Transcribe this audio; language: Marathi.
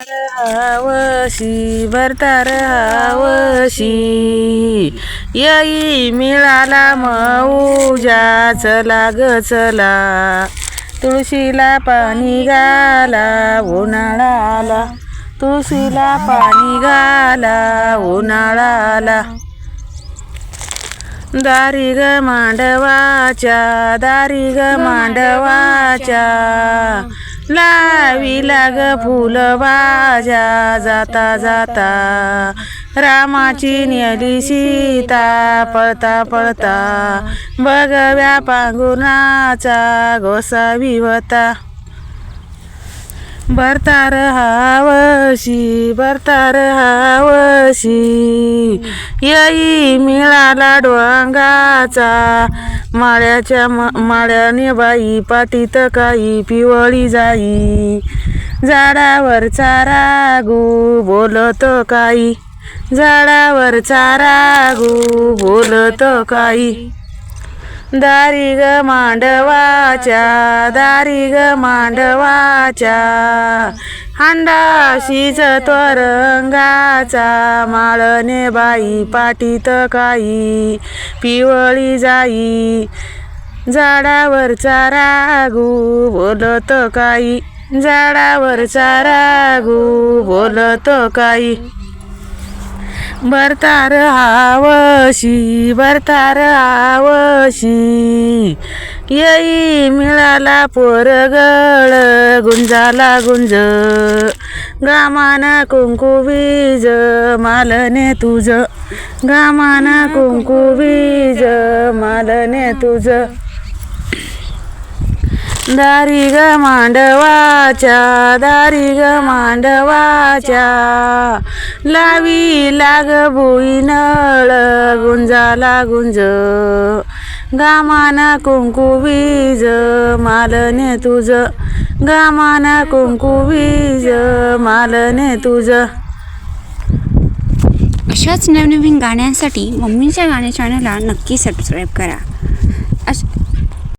हावशी भरतार हावशी येई मिळाला मऊजा चला ग चला तुळशीला पाणी घाला उन्हाळा आला तुळशीला पाणी घाला उन्हाळा आला दारी ग मांडवाच्या दारी ग मांडवाच्या लावीला ग फुलबाजा जाता जाता रामाची नेली सीता पळता पळता बघव्या पांगुनाचा गोसावी होता भरतार हावशी भरतार हावशी येई मिळाला डोंगाचा माळ्याच्या माळ्याने बाई पाटीत काही पिवळी जाई झाडावरचा रागू बोलतो काही झाडावरचा रागू बोलतो काही दारी ग मांडवाच्या दारी ग मांडवाच्या हांडाशीच त्वरंगाचा माळने बाई पाटीत काही पिवळी जाई झाडावरचा रागू बोलतो काही झाडावरचा रागू बोलतो काही भरतार हावशी भरतार हावशी येई मिळाला पोरगळ गुंजाला गुंज गामान कुंकू बीज मालने तुझ गामान कुंकू बीज मालने तुझ दारी ग मांडवाच्या दारी ग मांडवाच्या लावी लाग भुई नळ गुंजाला गुंज गामान कुंकू बीज मालने तुझ गामान कुंकू बीज मालने तुझ अशाच नवनवीन गाण्यांसाठी मम्मीच्या गाणे चॅनलला नक्की सबस्क्राईब करा.